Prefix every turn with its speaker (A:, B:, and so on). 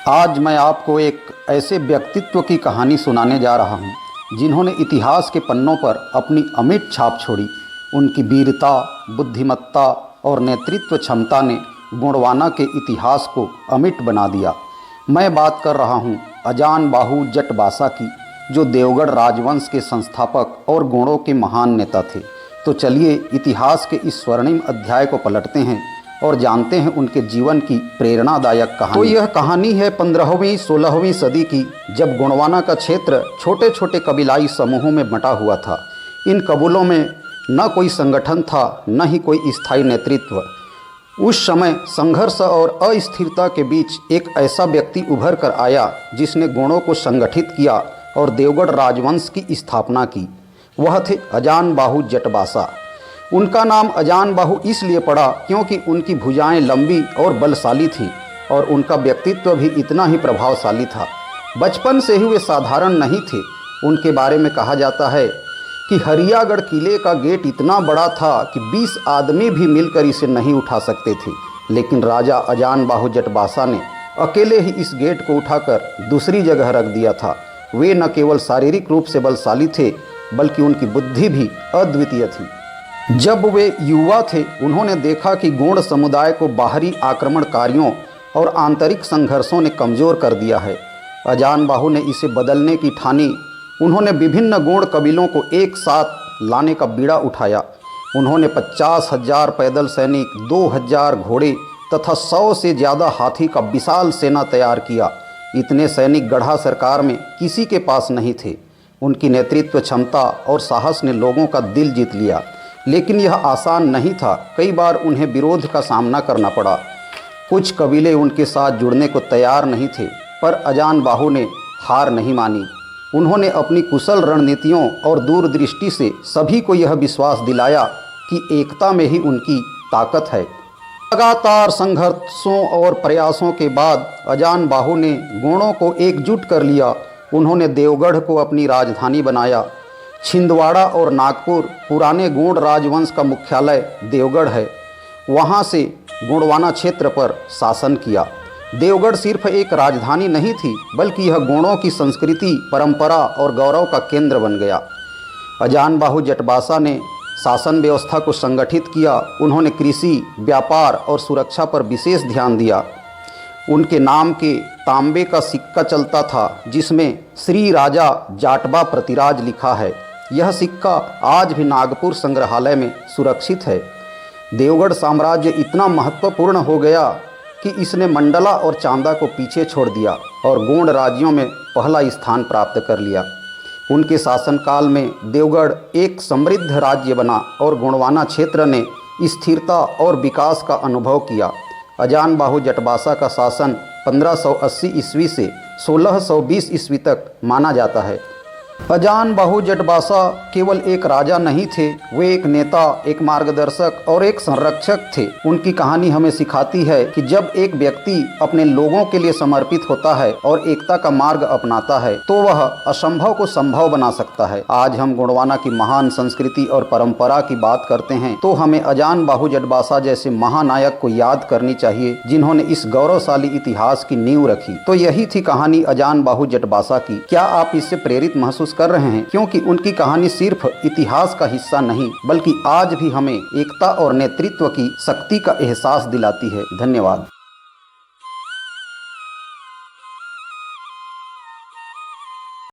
A: आज मैं आपको एक ऐसे व्यक्तित्व की कहानी सुनाने जा रहा हूँ जिन्होंने इतिहास के पन्नों पर अपनी अमिट छाप छोड़ी। उनकी वीरता, बुद्धिमत्ता और नेतृत्व क्षमता ने गोंडवाना के इतिहास को अमिट बना दिया। मैं बात कर रहा हूँ अजान बाहू जटबासा की, जो देवगढ़ राजवंश के संस्थापक और गोंडों के महान नेता थे। तो चलिए इतिहास के इस स्वर्णिम अध्याय को पलटते हैं और जानते हैं उनके जीवन की प्रेरणादायक कहानी। तो यह कहानी है 15वीं 16वीं सदी की, जब गोंडवाना का क्षेत्र छोटे छोटे कबीलाई समूहों में बंटा हुआ था। इन कबीलों में न कोई संगठन था, न ही कोई स्थायी नेतृत्व। उस समय संघर्ष और अस्थिरता के बीच एक ऐसा व्यक्ति उभर कर आया जिसने गोंडों को संगठित किया और देवगढ़ राजवंश की स्थापना की। वह थे अजान बाहू जटबासा। उनका नाम अजान बाहू इसलिए पड़ा क्योंकि उनकी भुजाएं लंबी और बलशाली थीं और उनका व्यक्तित्व भी इतना ही प्रभावशाली था। बचपन से ही वे साधारण नहीं थे। उनके बारे में कहा जाता है कि हरियागढ़ किले का गेट इतना बड़ा था कि 20 आदमी भी मिलकर इसे नहीं उठा सकते थे, लेकिन राजा अजान बाहू जटबासा ने अकेले ही इस गेट को उठाकर दूसरी जगह रख दिया था। वे न केवल शारीरिक रूप से बलशाली थे, बल्कि उनकी बुद्धि भी अद्वितीय थी। जब वे युवा थे, उन्होंने देखा कि गोंड समुदाय को बाहरी आक्रमणकारियों और आंतरिक संघर्षों ने कमज़ोर कर दिया है। अजान बाहू ने इसे बदलने की ठानी। उन्होंने विभिन्न गोंड कबीलों को एक साथ लाने का बीड़ा उठाया। उन्होंने 50,000 पैदल सैनिक, 2,000 घोड़े तथा 100 से ज़्यादा हाथी का विशाल सेना तैयार किया। इतने सैनिक गढ़ा सरकार में किसी के पास नहीं थे। उनकी नेतृत्व क्षमता और साहस ने लोगों का दिल जीत लिया, लेकिन यह आसान नहीं था। कई बार उन्हें विरोध का सामना करना पड़ा। कुछ कबीले उनके साथ जुड़ने को तैयार नहीं थे, पर अजान बाहू ने हार नहीं मानी। उन्होंने अपनी कुशल रणनीतियों और दूरदृष्टि से सभी को यह विश्वास दिलाया कि एकता में ही उनकी ताकत है। लगातार संघर्षों और प्रयासों के बाद अजान बाहू ने गोंडों को एकजुट कर लिया। उन्होंने देवगढ़ को अपनी राजधानी बनाया। छिंदवाड़ा और नागपुर पुराने गोंड राजवंश का मुख्यालय देवगढ़ है। वहाँ से गोंडवाना क्षेत्र पर शासन किया। देवगढ़ सिर्फ एक राजधानी नहीं थी, बल्कि यह गोंडों की संस्कृति, परंपरा और गौरव का केंद्र बन गया। अजान बाहू जटबासा ने शासन व्यवस्था को संगठित किया। उन्होंने कृषि, व्यापार और सुरक्षा पर विशेष ध्यान दिया। उनके नाम के तांबे का सिक्का चलता था, जिसमें श्री राजा जाटबा प्रतिराज लिखा है। यह सिक्का आज भी नागपुर संग्रहालय में सुरक्षित है। देवगढ़ साम्राज्य इतना महत्वपूर्ण हो गया कि इसने मंडला और चांदा को पीछे छोड़ दिया और गोंड राज्यों में पहला स्थान प्राप्त कर लिया। उनके शासनकाल में देवगढ़ एक समृद्ध राज्य बना और गोंडवाना क्षेत्र ने स्थिरता और विकास का अनुभव किया। अजान बाहू जटबासा का शासन 1580 ईस्वी से 1620 ईस्वी तक माना जाता है। अजान बाहू जटबासा केवल एक राजा नहीं थे, वे एक नेता, एक मार्गदर्शक और एक संरक्षक थे। उनकी कहानी हमें सिखाती है कि जब एक व्यक्ति अपने लोगों के लिए समर्पित होता है और एकता का मार्ग अपनाता है, तो वह असंभव को संभव बना सकता है। आज हम गोंडवाना की महान संस्कृति और परंपरा की बात करते हैं, तो हमें अजान बाहू जटबासा जैसे महानायक को याद करनी चाहिए, जिन्होंने इस गौरवशाली इतिहास की नींव रखी। तो यही थी कहानी अजान बाहू जटबासा की। क्या आप इससे प्रेरित महसूस कर रहे हैं? क्योंकि उनकी कहानी सिर्फ इतिहास का हिस्सा नहीं, बल्कि आज भी हमें एकता और नेतृत्व की शक्ति का एहसास दिलाती है। धन्यवाद।